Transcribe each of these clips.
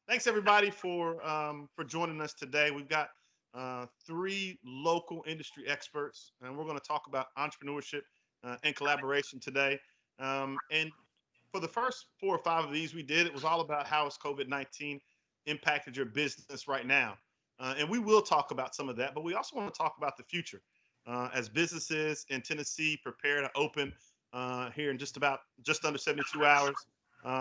Thanks everybody for joining us today. We've got three local industry experts, and we're going to talk about entrepreneurship and collaboration today. And for the first 4 or 5 of these we did, it was all about how has COVID-19 impacted your business right now. And we will talk about some of that, but we also want to talk about the future as businesses in Tennessee prepare to open here in just under 72 hours.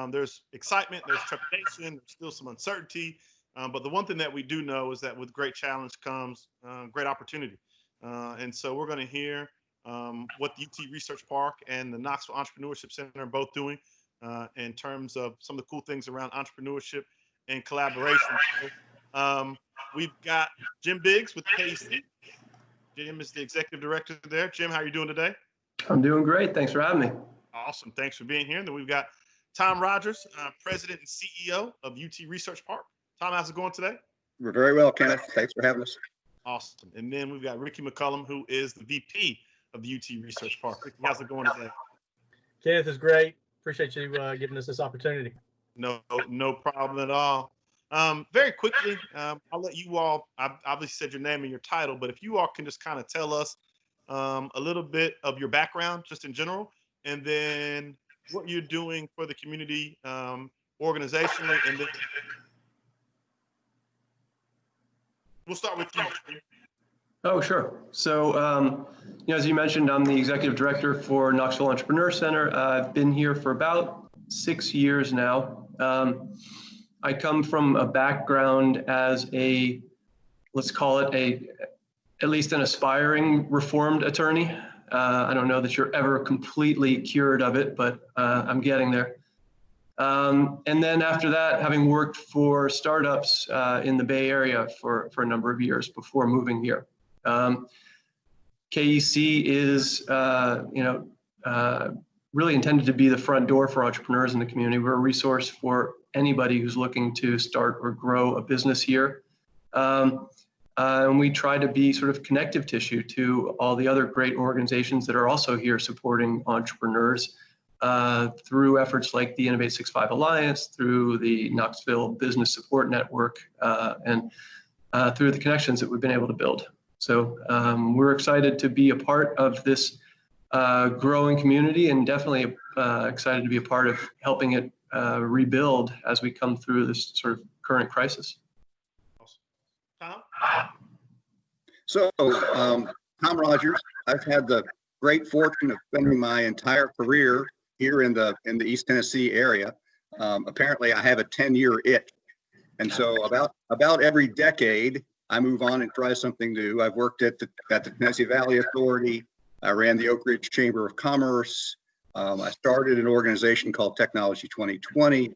There's excitement, there's trepidation, there's still some uncertainty. But the one thing that we do know is that with great challenge comes great opportunity. And so we're going to hear what the UT Research Park and the Knoxville Entrepreneurship Center are both doing in terms of some of the cool things around entrepreneurship and collaboration. We've got Jim Biggs with KEC. Jim is the executive director there. Jim, how are you doing today? I'm doing great. Thanks for having me. Awesome. Thanks for being here. And then we've got Tom Rogers, president and CEO of UT Research Park. Tom, how's it going today? We're very well, Kenneth. Thanks for having us. Awesome. And then we've got Ricky McCullum, who is the VP of the UT Research Park. Ricky, how's it going today? Kenneth, is great. Appreciate you giving us this opportunity. No problem at all. Very quickly, I'll let you all, I obviously said your name and your title, but if you all can just kind of tell us a little bit of your background, just in general, and then what you're doing for the community organizationally, and then we'll start with you. Oh, sure. So, as you mentioned, I'm the executive director for Knoxville Entrepreneur Center. I've been here for about 6 years now. I come from a background as let's call it at least an aspiring reformed attorney. I don't know that you're ever completely cured of it, but I'm getting there. And then after that, having worked for startups in the Bay Area for a number of years before moving here. KEC is, really intended to be the front door for entrepreneurs in the community. We're a resource for anybody who's looking to start or grow a business here. And we try to be sort of connective tissue to all the other great organizations that are also here supporting entrepreneurs through efforts like the Innovate 6.5 Alliance, through the Knoxville Business Support Network, and through the connections that we've been able to build. So we're excited to be a part of this growing community, and definitely excited to be a part of helping it rebuild as we come through this sort of current crisis. Tom? So, Tom Rogers, I've had the great fortune of spending my entire career here in the East Tennessee area. Apparently, I have a 10-year itch, and so about every decade, I move on and try something new. I've worked at the Tennessee Valley Authority. I ran the Oak Ridge Chamber of Commerce. I started an organization called Technology 2020.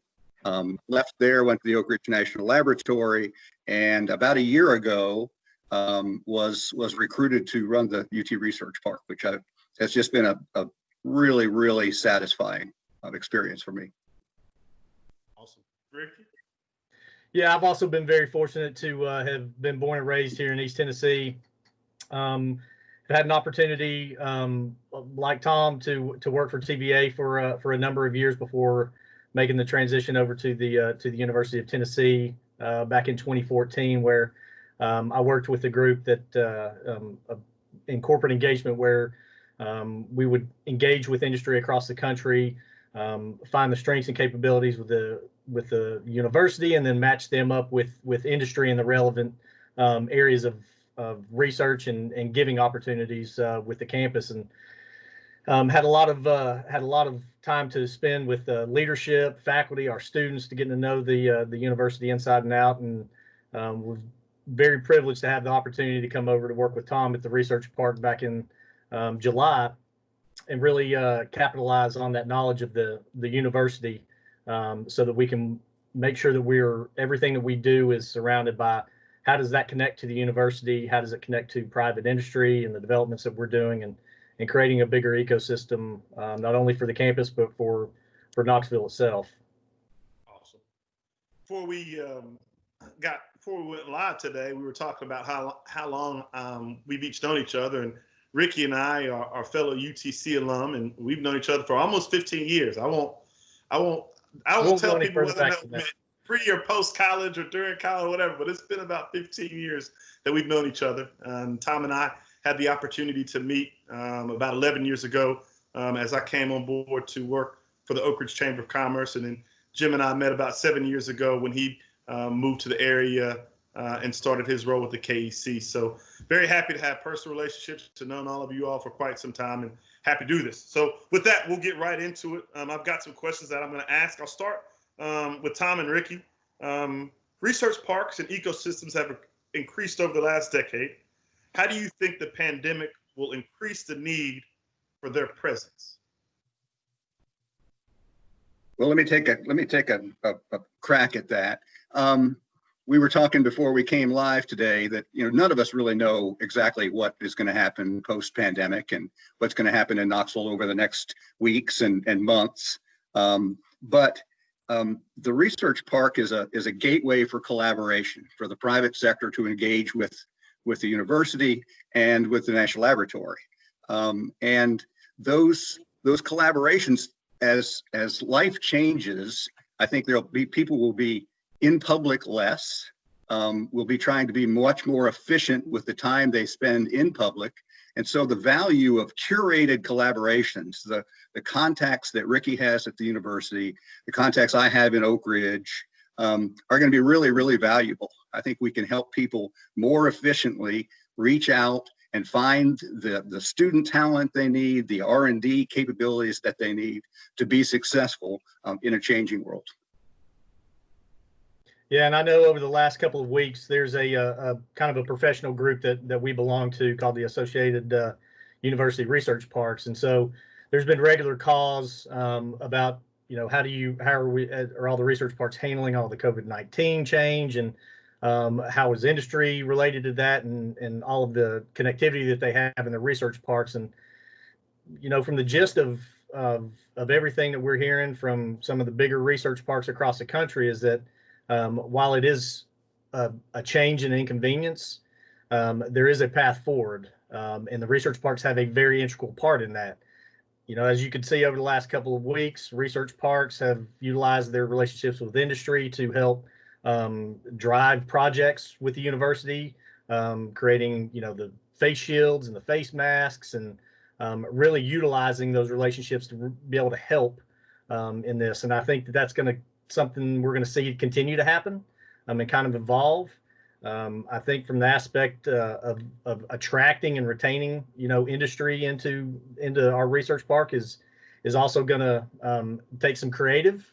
Left there, went to the Oak Ridge National Laboratory, and about a year ago was recruited to run the UT Research Park, which has just been a really, really satisfying experience for me. Awesome. Ricky? Yeah, I've also been very fortunate to have been born and raised here in East Tennessee. I've had an opportunity, like Tom, to work for TVA for a number of years before making the transition over to the University of Tennessee back in 2014, where I worked with a group that in corporate engagement where we would engage with industry across the country, find the strengths and capabilities with the university, and then match them up with industry in the relevant areas of research and giving opportunities with the campus, and had a lot of time to spend with leadership, faculty, our students, to getting to know the university inside and out, and we're very privileged to have the opportunity to come over to work with Tom at the Research Park back in July, and really capitalize on that knowledge of the university, so that we can make sure that everything that we do is surrounded by how does that connect to the university, how does it connect to private industry and the developments that we're doing, and creating a bigger ecosystem, not only for the campus, but for Knoxville itself. Awesome. Before we went live today, we were talking about how long we've each known each other, and Ricky and I are fellow UTC alum, and we've known each other for almost 15 years. I won't tell people whether or not we met pre or post college or during college or whatever, but it's been about 15 years that we've known each other. Tom and I had the opportunity to meet about 11 years ago as I came on board to work for the Oak Ridge Chamber of Commerce. And then Jim and I met about 7 years ago when he moved to the area and started his role with the KEC. So very happy to have personal relationships, to know all of you all for quite some time, and happy to do this. So with that, we'll get right into it. I've got some questions that I'm going to ask. I'll start with Tom and Ricky. Research parks and ecosystems have increased over the last decade. How do you think the pandemic will increase the need for their presence? Well, let me take a crack at that. We were talking before we came live today that none of us really know exactly what is going to happen post-pandemic and what's going to happen in Knoxville over the next weeks and months. But the research park is a gateway for collaboration for the private sector to engage with the university and with the National Laboratory. And those collaborations, as life changes, I think people will be in public less, will be trying to be much more efficient with the time they spend in public. And so the value of curated collaborations, the contacts that Ricky has at the university, the contacts I have in Oak Ridge, are going to be really, really valuable. I think we can help people more efficiently reach out and find the student talent they need, the R&D capabilities that they need to be successful in a changing world. Yeah, and I know over the last couple of weeks, there's a kind of a professional group that we belong to called the Associated University Research Parks, and so there's been regular calls about how are all the research parks handling all the COVID-19 change, and how is industry related to that, and all of the connectivity that they have in the research parks. And from the gist of everything that we're hearing from some of the bigger research parks across the country is that while it is a change and inconvenience, there is a path forward, and the research parks have a very integral part in that. As you can see over the last couple of weeks, research parks have utilized their relationships with industry to help drive projects with the university, creating the face shields and the face masks, and really utilizing those relationships to be able to help in this. And I think that's something we're going to see continue to happen and kind of evolve. I think from the aspect of attracting and retaining industry into our research park is also going to take some creative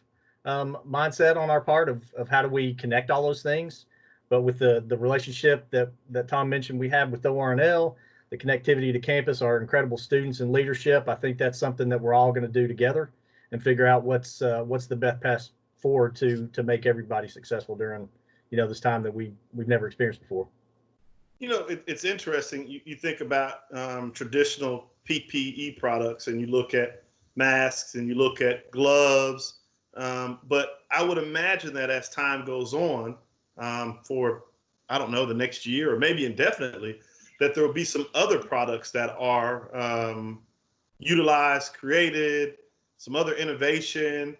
mindset on our part of how do we connect all those things. But with the relationship that Tom mentioned we have with ORNL, the connectivity to campus, our incredible students and leadership, I think that's something that we're all going to do together and figure out what's the best path forward to make everybody successful during this time that we've never experienced before. It's interesting. You think about traditional PPE products, and you look at masks and you look at gloves, but I would imagine that as time goes on, for the next year or maybe indefinitely, that there will be some other products that are utilized, created, some other innovation.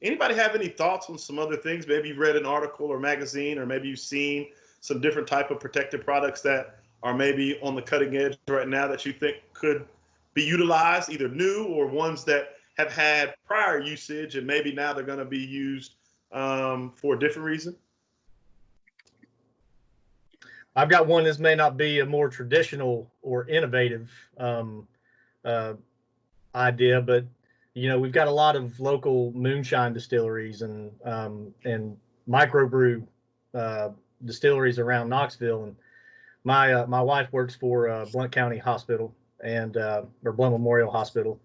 Anybody have any thoughts on some other things? Maybe you've read an article or magazine, or maybe you've seen some different type of protective products that are maybe on the cutting edge right now that you think could be utilized, either new or ones that have had prior usage and maybe now they're going to be used for a different reason? I've got one. This may not be a more traditional or innovative idea, but we've got a lot of local moonshine distilleries and microbrew distilleries around Knoxville. And my wife works for Blount County Hospital or Blount Memorial Hospital,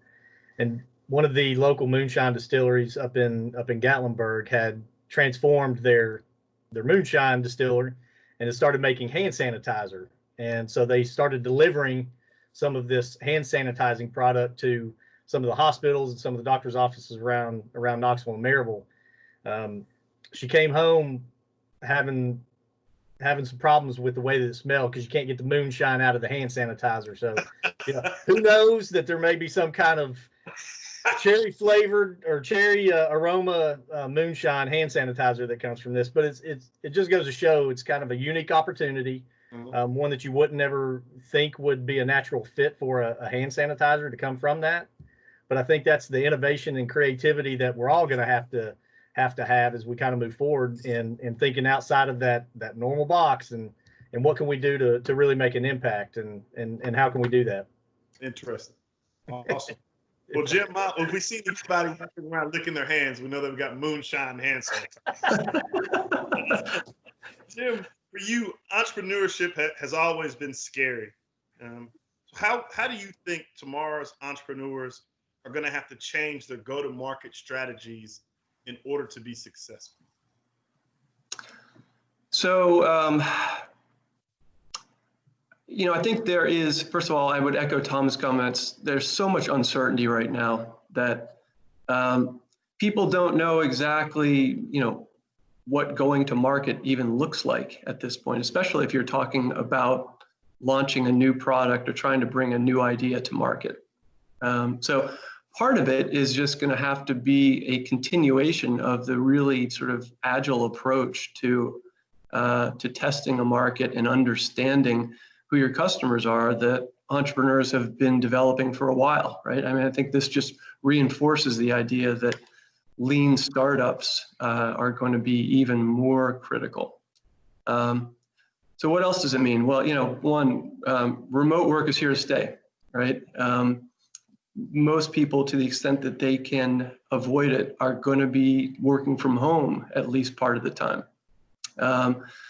and one of the local moonshine distilleries up in Gatlinburg had transformed their moonshine distillery and it started making hand sanitizer. And so they started delivering some of this hand sanitizing product to some of the hospitals and some of the doctors' offices around Knoxville and Maryville. She came home having some problems with the way that it smelled because you can't get the moonshine out of the hand sanitizer. So who knows that there may be some kind of cherry flavored or cherry aroma moonshine hand sanitizer that comes from this. But it just goes to show it's kind of a unique opportunity, one that you wouldn't ever think would be a natural fit for a hand sanitizer to come from that. But I think that's the innovation and creativity that we're all going to have as we kind of move forward in thinking outside of that normal box and what can we do to really make an impact and how can we do that? Interesting. Awesome. Well, Jim, if we see anybody walking around licking their hands, we know they've got moonshine hand sanitizer. Jim, for you, entrepreneurship has always been scary. How do you think tomorrow's entrepreneurs are going to have to change their go-to-market strategies in order to be successful? So, I think there is, first of all, I would echo Tom's comments. There's so much uncertainty right now that people don't know exactly, what going to market even looks like at this point, especially if you're talking about launching a new product or trying to bring a new idea to market. So part of it is just going to have to be a continuation of the really sort of agile approach to testing a market and understanding who your customers are that entrepreneurs have been developing for a while, right? I mean, I think this just reinforces the idea that lean startups are going to be even more critical. So what else does it mean? Well, one, remote work is here to stay, right? Most people, to the extent that they can avoid it, are going to be working from home at least part of the time.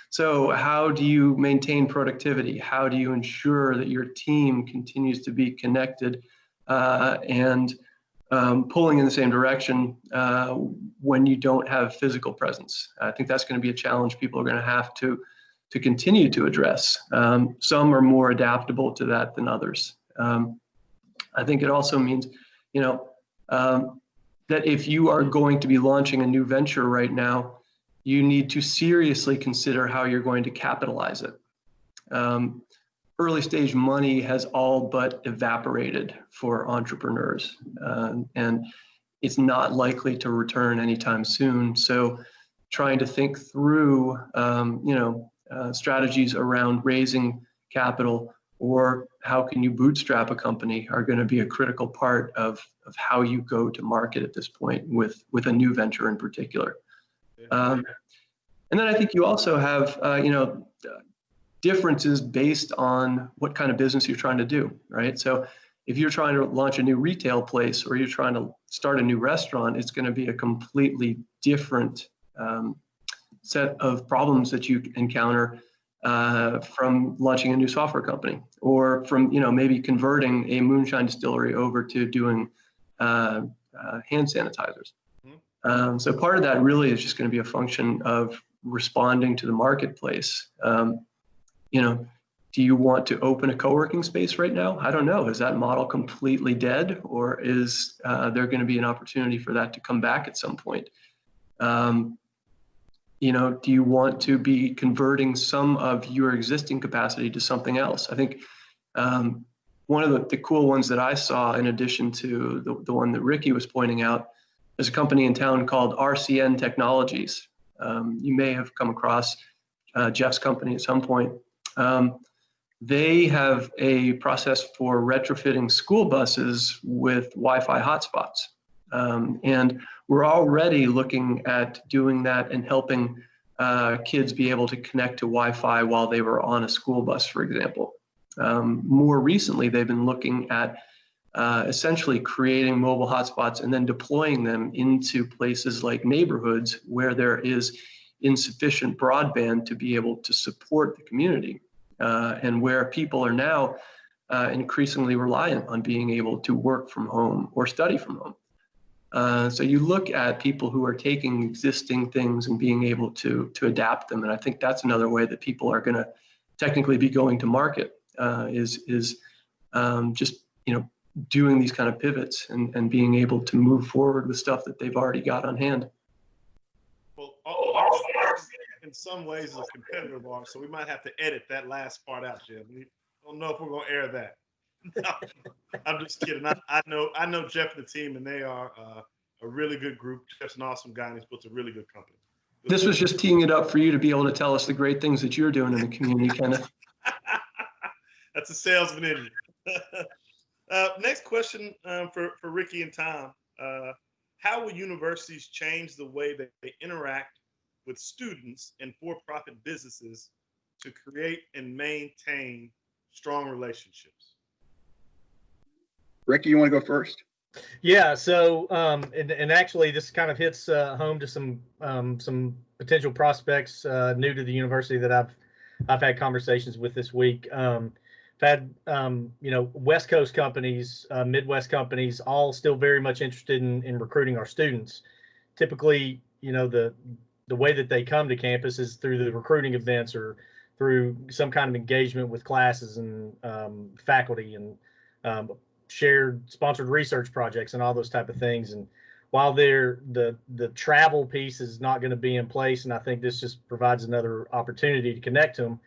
So how do you maintain productivity? How do you ensure that your team continues to be connected and pulling in the same direction when you don't have physical presence? I think that's going to be a challenge people are going to have to continue to address. Some are more adaptable to that than others. I think it also means, that if you are going to be launching a new venture right now, you need to seriously consider how you're going to capitalize it. Early stage money has all but evaporated for entrepreneurs, and it's not likely to return anytime soon. So trying to think through, strategies around raising capital or how can you bootstrap a company are going to be a critical part of how you go to market at this point with a new venture in particular. And then I think you also have, differences based on what kind of business you're trying to do, right? So if you're trying to launch a new retail place or you're trying to start a new restaurant, it's going to be a completely different set of problems that you encounter from launching a new software company or from, maybe converting a moonshine distillery over to doing hand sanitizers. So part of that really is just going to be a function of responding to the marketplace. Do you want to open a co-working space right now? I don't know. Is that model completely dead, or is there going to be an opportunity for that to come back at some point? Do you want to be converting some of your existing capacity to something else? I think one of the cool ones that I saw, in addition to the one that Ricky was pointing out, is a company in town called RCN Technologies. You may have come across Jeff's company at some point. They have a process for retrofitting school buses with Wi-Fi hotspots. And we're already looking at doing that and helping kids be able to connect to Wi-Fi while they were on a school bus, for example. More recently, they've been looking at essentially creating mobile hotspots and then deploying them into places like neighborhoods where there is insufficient broadband to be able to support the community, and where people are now increasingly reliant on being able to work from home or study from home. So you look at people who are taking existing things and being able to adapt them, and I think that's another way that people are going to technically be going to market, is just doing these kind of pivots and being able to move forward with stuff that they've already got on hand. Well, our in some ways is a competitor of ours, so we might have to edit that last part out, Jim. I don't know if we're going to air that. No, I'm just kidding. I know Jeff and the team, and they are a really good group. Jeff's an awesome guy, and he's built a really good company. This was just teeing it up for you to be able to tell us the great things that you're doing in the community, Kenneth. That's a salesman in you. Next question for Ricky and Tom. How will universities change the way that they interact with students and for-profit businesses to create and maintain strong relationships? Ricky, you want to go first? Yeah. So, and actually, this kind of hits home to some potential prospects new to the university that I've had conversations with this week. I've had West Coast companies, Midwest companies, all still very much interested in recruiting our students. Typically, the way that they come to campus is through the recruiting events or through some kind of engagement with classes and faculty and shared sponsored research projects and all those type of things. And while the travel piece is not going to be in place, and I think this just provides another opportunity to connect to them,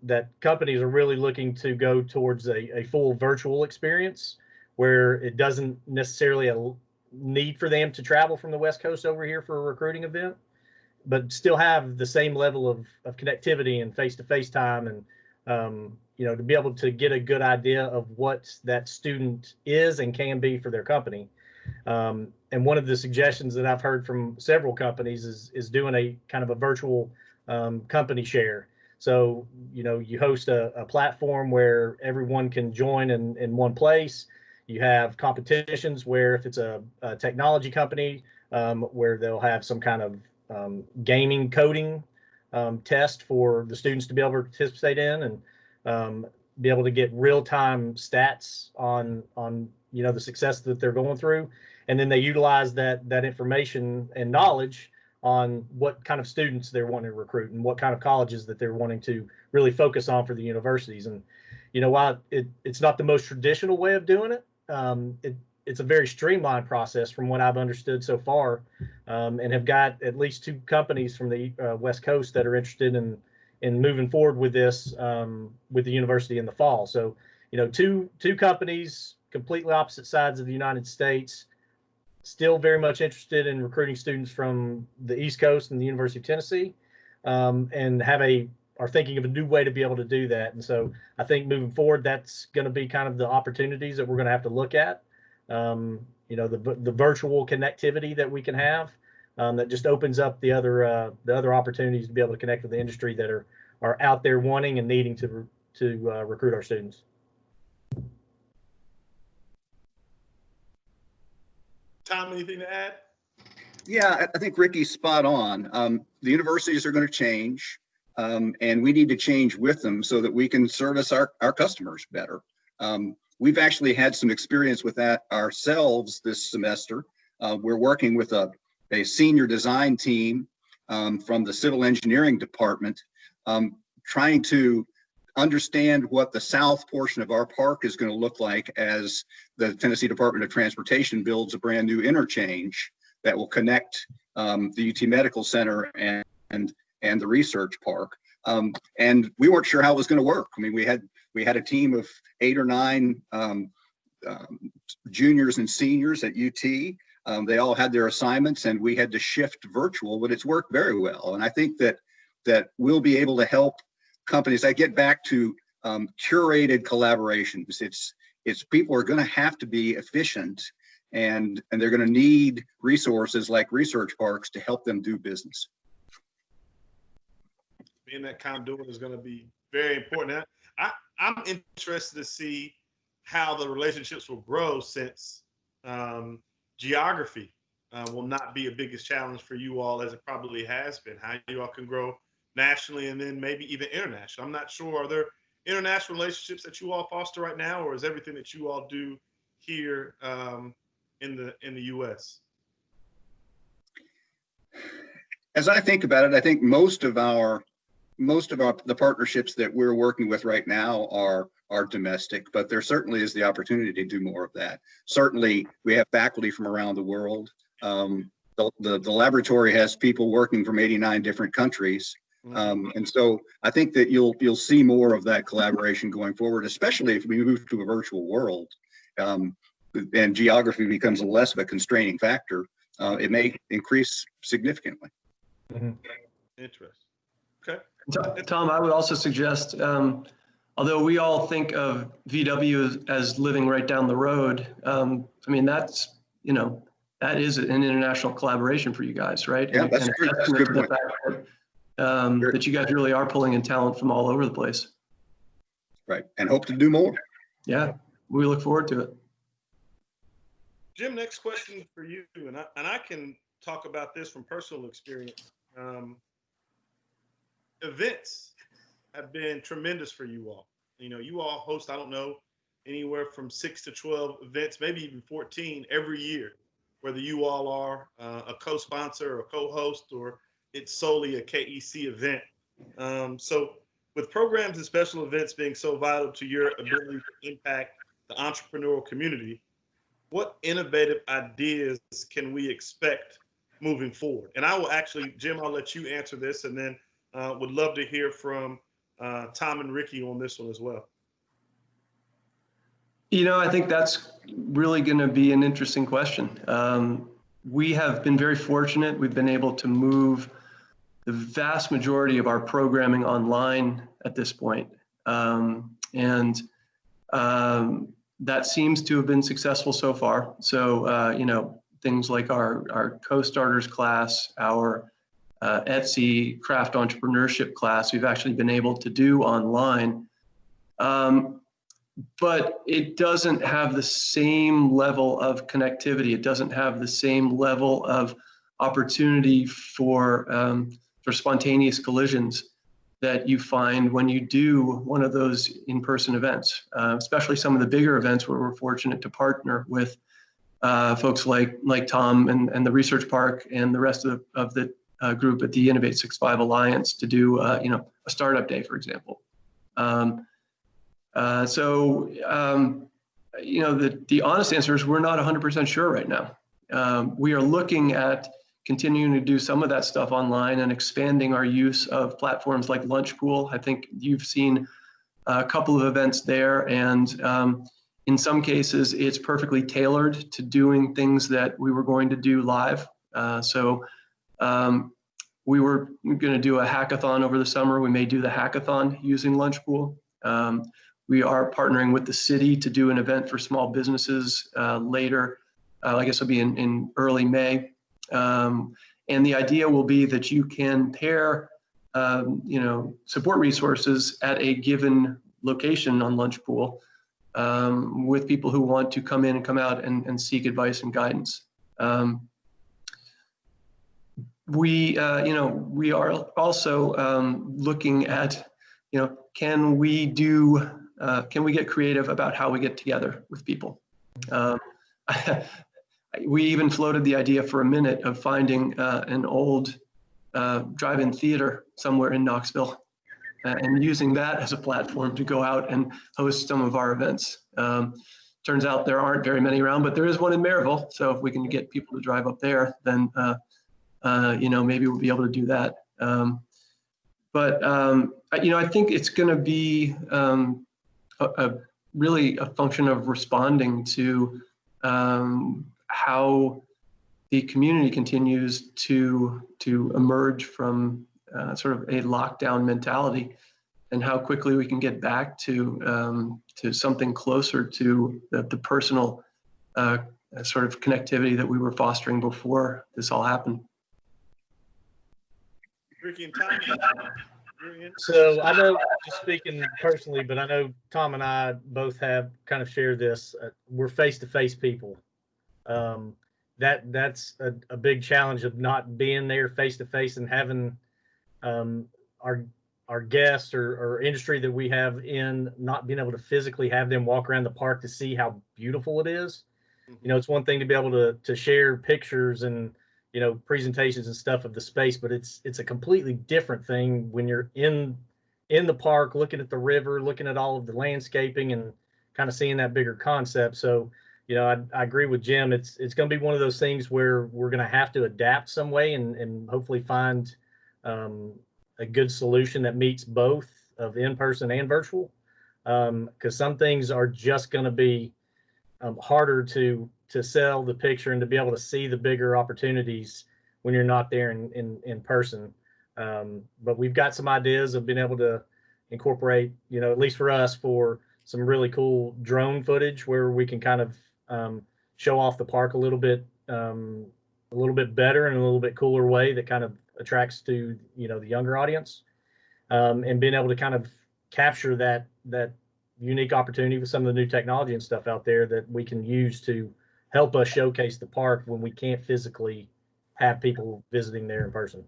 that companies are really looking to go towards a full virtual experience where it doesn't necessarily a need for them to travel from the West Coast over here for a recruiting event, but still have the same level of connectivity and face-to-face time and to be able to get a good idea of what that student is and can be for their company. And one of the suggestions that I've heard from several companies is doing a kind of a virtual company share. So, you host a platform where everyone can join in one place. You have competitions where if it's a technology company, where they'll have some kind of gaming coding test for the students to be able to participate in and be able to get real-time stats on the success that they're going through, and then they utilize that information and knowledge on what kind of students they're wanting to recruit and what kind of colleges that they're wanting to really focus on for the universities. And while it's not the most traditional way of doing it, it's a very streamlined process from what I've understood so far, and have got at least 2 companies from the West Coast that are interested in moving forward with this with the university in the fall. So, two companies, completely opposite sides of the United States, still very much interested in recruiting students from the East Coast and the University of Tennessee, and are thinking of a new way to be able to do that. And so I think moving forward, that's going to be kind of the opportunities that we're going to have to look at. The virtual connectivity that we can have, that just opens up the other opportunities to be able to connect with the industry that are out there wanting and needing to recruit our students. Tom, anything to add? Yeah, I think Ricky's spot on. The universities are going to change, and we need to change with them so that we can service our customers better. We've actually had some experience with that ourselves this semester. We're working with a senior design team from the civil engineering department, trying to understand what the south portion of our park is going to look like as the Tennessee Department of Transportation builds a brand new interchange that will connect the UT Medical Center and the research park. And we weren't sure how it was going to work. I mean, we had a team of 8 or 9 juniors and seniors at UT. They all had their assignments, and we had to shift virtual, but it's worked very well. And I think that we'll be able to help companies. I get back to curated collaborations. It's people are going to have to be efficient, and they're going to need resources like research parks to help them do business. Being that conduit is going to be very important. I'm interested to see how the relationships will grow, since geography will not be a biggest challenge for you all as it probably has been. How you all can grow nationally and then maybe even international. I'm not sure. Are there international relationships that you all foster right now, or is everything that you all do here in the U.S.? As I think about it, I think most of the partnerships that we're working with right now are domestic, but there certainly is the opportunity to do more of that. Certainly, we have faculty from around the world. The laboratory has people working from 89 different countries. And so I think that you'll see more of that collaboration going forward, especially if we move to a virtual world, and geography becomes less of a constraining factor. It may increase significantly. Mm-hmm. Interesting. Okay. Tom, I would also suggest, although we all think of VW as living right down the road, I mean, that's, that is an international collaboration for you guys, right? Yeah, and that's and true. That's a testament good to the point. fact that you guys really are pulling in talent from all over the place. Right. And hope to do more. Yeah, we look forward to it. Jim, next question for you, and I can talk about this from personal experience. Events have been tremendous for you all. You all host, I don't know, anywhere from 6 to 12 events, maybe even 14 every year, whether you all are a co-sponsor or co-host, or it's solely a KEC event. So with programs and special events being so vital to your ability to impact the entrepreneurial community, what innovative ideas can we expect moving forward? And I will actually, Jim, I'll let you answer this, and then would love to hear from Tom and Ricky on this one as well. I think that's really going to be an interesting question. We have been very fortunate. We've been able to move the vast majority of our programming online at this point. That seems to have been successful so far. So, things like our co-starters class, our Etsy craft entrepreneurship class, we've actually been able to do online. But it doesn't have the same level of connectivity. It doesn't have the same level of opportunity for spontaneous collisions that you find when you do one of those in-person events, especially some of the bigger events where we're fortunate to partner with folks like Tom and the Research Park and the rest of the group at the Innovate 6.5 Alliance to do a startup day, for example. The honest answer is we're not 100% sure right now. We are looking at continuing to do some of that stuff online and expanding our use of platforms like Lunchpool. I think you've seen a couple of events there, and in some cases, it's perfectly tailored to doing things that we were going to do live. We were going to do a hackathon over the summer. We may do the hackathon using Lunchpool. We are partnering with the city to do an event for small businesses later. I guess it'll be in early May. And the idea will be that you can pair, support resources at a given location on Lunchpool with people who want to come in and come out and seek advice and guidance. We are also looking at, can we get creative about how we get together with people? We even floated the idea for a minute of finding an old drive-in theater somewhere in Knoxville and using that as a platform to go out and host some of our events. Turns out there aren't very many around, but there is one in Maryville. So if we can get people to drive up there, then maybe we'll be able to do that. I think it's going to be really a function of responding to how the community continues to emerge from sort of a lockdown mentality, and how quickly we can get back to something closer to the personal sort of connectivity that we were fostering before this all happened. Ricky and Tom, so I know, just speaking personally, but I know Tom and I both have kind of shared this. We're face-to-face people. That's a big challenge of not being there face-to-face and having our guests or industry that we have in, not being able to physically have them walk around the park to see how beautiful it is. It's one thing to be able to share pictures and presentations and stuff of the space, but it's a completely different thing when you're in the park, looking at the river, looking at all of the landscaping and kind of seeing that bigger concept. So, I agree with Jim. It's going to be one of those things where we're going to have to adapt some way and hopefully find a good solution that meets both of in-person and virtual. Because some things are just going to be harder to sell the picture and to be able to see the bigger opportunities when you're not there in person. But we've got some ideas of being able to incorporate, at least for us, for some really cool drone footage where we can kind of show off the park a little bit better in a little bit cooler way that kind of attracts to the younger audience, and being able to kind of capture that unique opportunity with some of the new technology and stuff out there that we can use to help us showcase the park when we can't physically have people visiting there in person.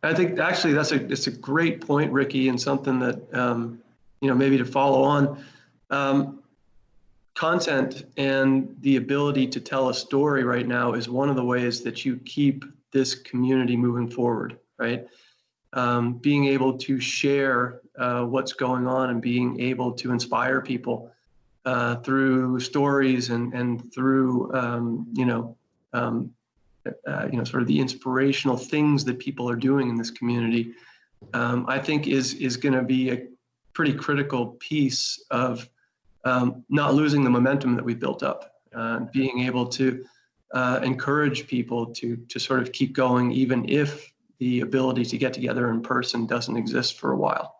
I think actually it's a great point, Ricky, and something that maybe to follow on. Content and the ability to tell a story right now is one of the ways that you keep this community moving forward, right? Being able to share what's going on and being able to inspire people through stories and through sort of the inspirational things that people are doing in this community, I think is going to be a pretty critical piece of not losing the momentum that we've built up, being able to encourage people to sort of keep going, even if the ability to get together in person doesn't exist for a while.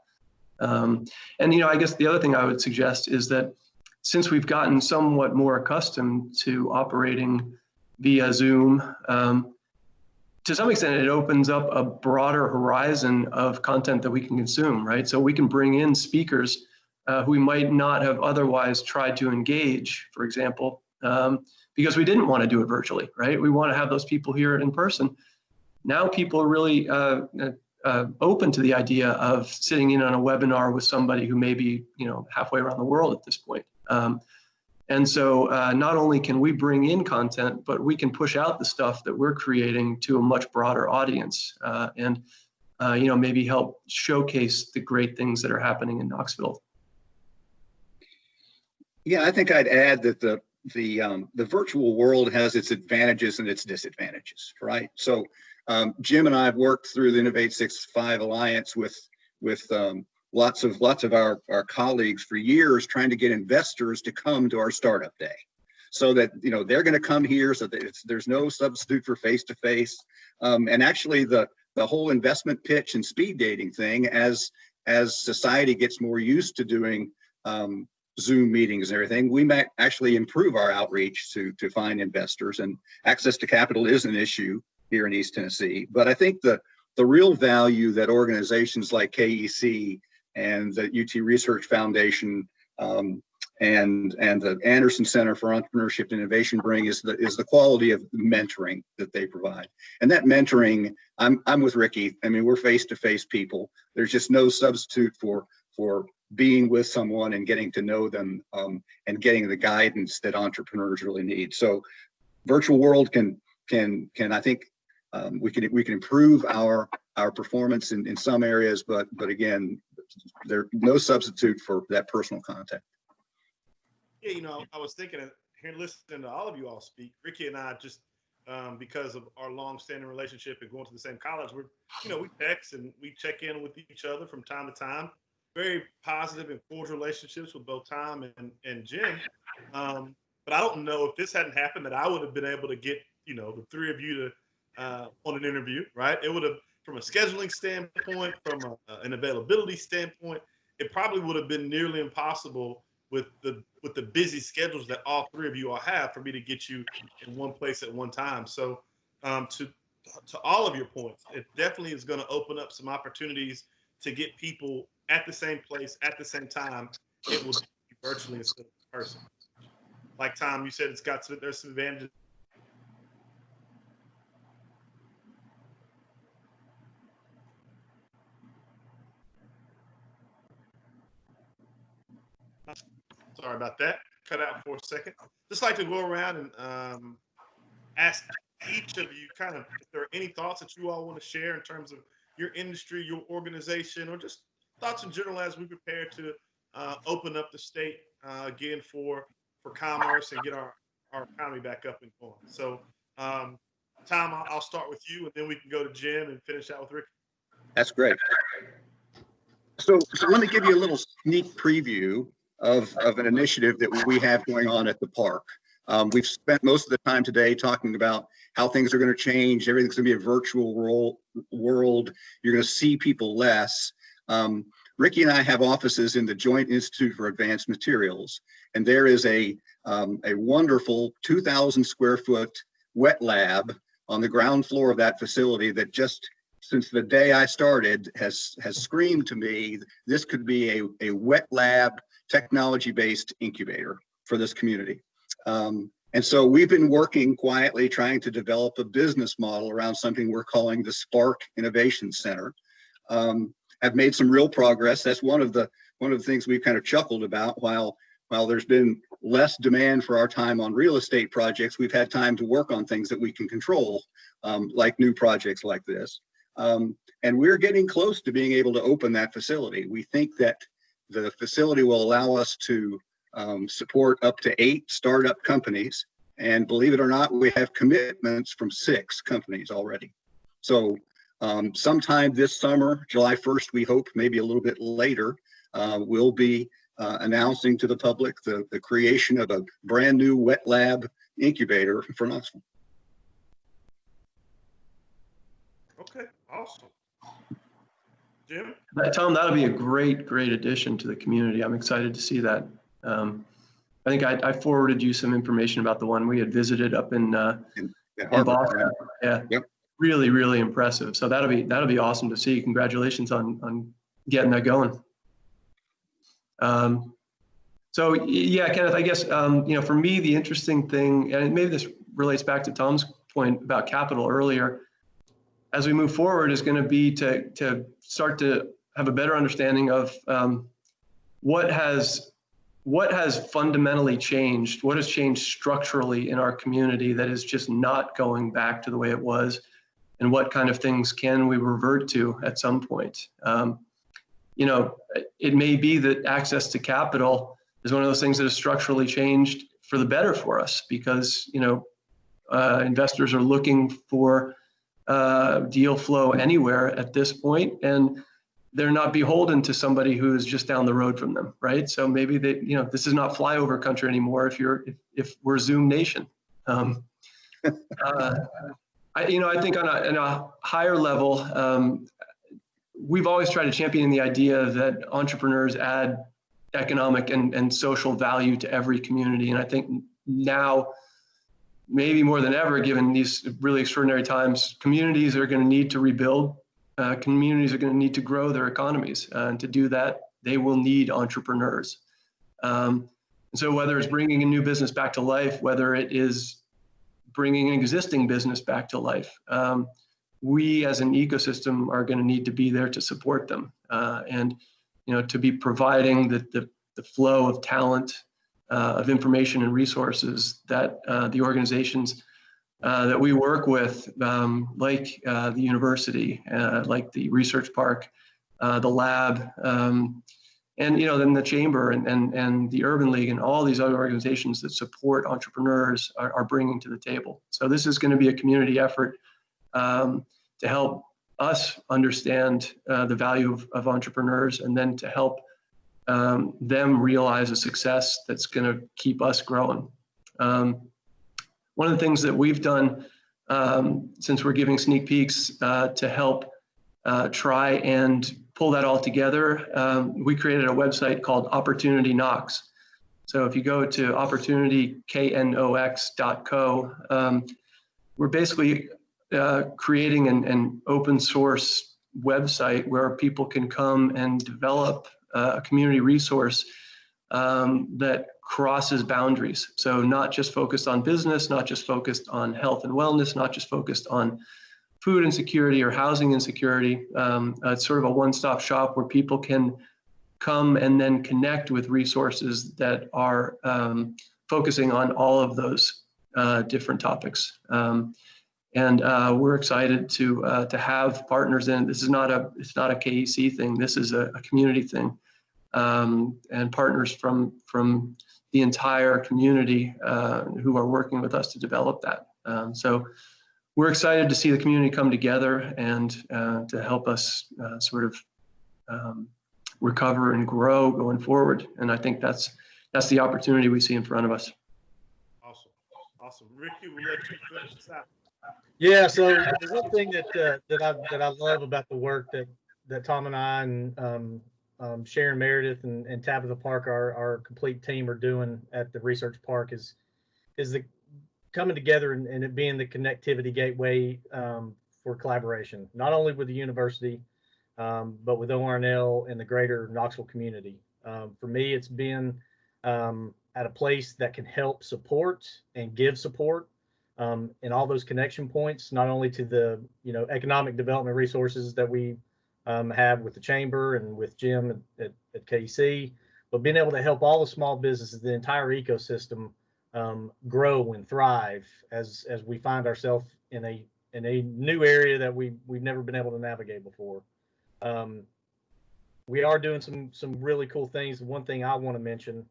I guess the other thing I would suggest is that since we've gotten somewhat more accustomed to operating via Zoom, to some extent, it opens up a broader horizon of content that we can consume, right? So we can bring in speakers who we might not have otherwise tried to engage, for example, because we didn't want to do it virtually, right? We want to have those people here in person. Now people are really open to the idea of sitting in on a webinar with somebody who may be, halfway around the world at this point. And so not only can we bring in content, but we can push out the stuff that we're creating to a much broader audience, and maybe help showcase the great things that are happening in Knoxville. Yeah, I think I'd add that the virtual world has its advantages and its disadvantages, right? So Jim and I have worked through the Innovate 65 Alliance with lots of our colleagues for years, trying to get investors to come to our startup day, so that they're going to come here, so that there's no substitute for face-to-face. And actually, the whole investment pitch and speed dating thing, as society gets more used to doing Zoom meetings and everything, we might actually improve our outreach to find investors. And access to capital is an issue here in East Tennessee. But I think the real value that organizations like KEC and the UT Research Foundation and the Anderson Center for Entrepreneurship and Innovation bring is the quality of mentoring that they provide. And that mentoring, I'm with Ricky. I mean, we're face-to-face people. There's just no substitute for being with someone and getting to know them, and getting the guidance that entrepreneurs really need. So virtual world can I think we can improve our performance in some areas, but again, there's no substitute for that personal contact. Yeah, I was thinking here listening to all of you all speak, Ricky and I just because of our long-standing relationship and going to the same college, we text and we check in with each other from time to time. Very positive and cordial relationships with both Tom and Jim. But I don't know if this hadn't happened that I would have been able to get, the three of you to on an interview, right? It would have, from a scheduling standpoint, from an availability standpoint, it probably would have been nearly impossible with the busy schedules that all three of you all have for me to get you in one place at one time. So to all of your points, it definitely is going to open up some opportunities to get people at the same place at the same time. It will be virtually instead of in person. Like Tom, you said, there's some advantages. Sorry about that. Cut out for a second. Just like to go around and ask each of you kind of if there are any thoughts that you all want to share in terms of your industry, your organization, or just thoughts in general as we prepare to open up the state again for commerce and get our economy back up and going. So Tom, I'll start with you, and then we can go to Jim and finish out with Rick. That's great. So let me give you a little sneak preview of an initiative that we have going on at the park. We've spent most of the time today talking about how things are going to change. Everything's going to be a virtual world. You're going to see people less. Ricky and I have offices in the Joint Institute for Advanced Materials, and there is a wonderful 2,000 square foot wet lab on the ground floor of that facility that just since the day I started has screamed to me, this could be a wet lab technology-based incubator for this community. And so we've been working quietly trying to develop a business model around something we're calling the Spark Innovation Center. Have made some real progress. That's one of the things we've kind of chuckled about. While there's been less demand for our time on real estate projects, we've had time to work on things that we can control, like new projects like this. And we're getting close to being able to open that facility. We think that the facility will allow us to support up to 8 startup companies. And believe it or not, we have commitments from 6 companies already. So sometime this summer, July 1st, we hope, maybe a little bit later, we'll be announcing to the public the creation of a brand new wet lab incubator for Knoxville. Okay, awesome. Jim? Tom, that'll be a great addition to the community. I'm excited to see that. I think I forwarded you some information about the one we had visited up in Boston. Yeah, yep. Really impressive. So that'll be awesome to see. Congratulations on getting that going. So yeah, Kenneth, I guess for me the interesting thing, and maybe this relates back to Tom's point about capital earlier, as we move forward is going to be to start to have a better understanding of what has fundamentally changed, what has changed structurally in our community that is just not going back to the way it was, and what kind of things can we revert to at some point. It may be that access to capital is one of those things that has structurally changed for the better for us because, investors are looking for deal flow anywhere at this point, and they're not beholden to somebody who is just down the road from them, right? So maybe this is not flyover country anymore if we're Zoom Nation. I think on a higher level, we've always tried to champion the idea that entrepreneurs add economic and social value to every community. And I think now, maybe more than ever, given these really extraordinary times, communities are going to need to rebuild. Communities are going to need to grow their economies. And to do that, they will need entrepreneurs. So whether it's bringing a new business back to life, whether it is bringing an existing business back to life, we as an ecosystem are going to need to be there to support them. And to be providing the flow of talent, of information and resources that the organizations that we work with, like the university, like the research park, the lab, and then the chamber and the Urban League and all these other organizations that support entrepreneurs are bringing to the table. So this is going to be a community effort to help us understand the value of entrepreneurs, and then to help them realize a success that's going to keep us growing. One of the things that we've done since we're giving sneak peeks to help try and pull that all together, we created a website called Opportunity Knox. So if you go to opportunityknox.co, we're basically creating an open source website where people can come and develop a community resource that crosses boundaries. So not just focused on business, not just focused on health and wellness, not just focused on food insecurity or housing insecurity. It's sort of a one-stop shop where people can come and then connect with resources that are focusing on all of those different topics. And we're excited to have partners in. It's not a KEC thing. This is a community thing, and partners from the entire community who are working with us to develop that. So we're excited to see the community come together and to help us sort of recover and grow going forward. And I think that's the opportunity we see in front of us. Awesome. Ricky, we'll let you finish this out. Yeah. So the one thing that I love about the work that Tom and I and Sharon Meredith and Tabitha Park, our complete team, are doing at the research park is the coming together and it being the connectivity gateway for collaboration, not only with the university, but with ORNL and the greater Knoxville community. For me, it's been at a place that can help support and give support in all those connection points, not only to the economic development resources that we have with the chamber and with Jim at KC, but being able to help all the small businesses, the entire ecosystem, grow and thrive as we find ourselves in a new area that we've never been able to navigate before. We are doing some really cool things. One thing I want to mention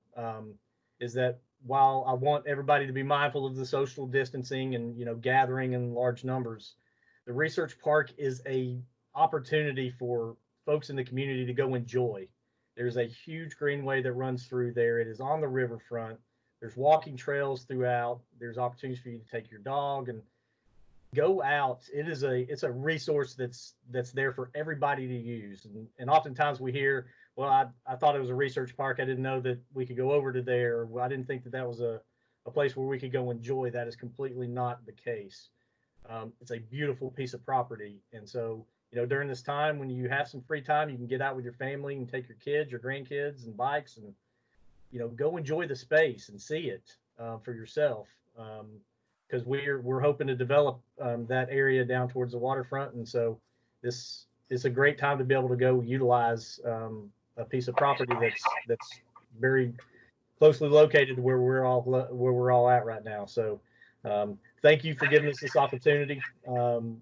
is that while I want everybody to be mindful of the social distancing and gathering in large numbers, the research park is a opportunity for folks in the community to go enjoy. There's a huge greenway that runs through there. It is on the riverfront. There's walking trails throughout. There's opportunities for you to take your dog and go out. It's a resource that's there for everybody to use. And oftentimes we hear, well, I thought it was a research park. I didn't know that we could go over to there. Well, I didn't think that was a place where we could go enjoy. That is completely not the case. It's a beautiful piece of property. And so, during this time when you have some free time, you can get out with your family and take your kids, your grandkids, and bikes, and go enjoy the space and see it for yourself. Because we're hoping to develop that area down towards the waterfront, and so this is a great time to be able to go utilize a piece of property that's very closely located to where we're all at right now. So thank you for giving us this opportunity.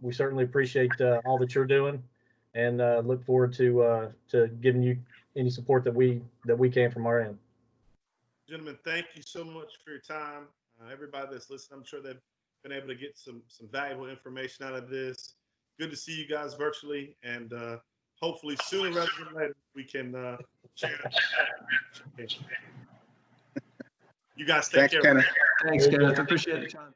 We certainly appreciate all that you're doing, and look forward to giving you any support that we can from our end. Gentlemen, thank you so much for your time. Everybody that's listening, I'm sure they've been able to get some valuable information out of this. Good to see you guys virtually, and hopefully sooner rather than later we can share. You guys take care. Kenneth. Thanks, Kenneth. Appreciate the time.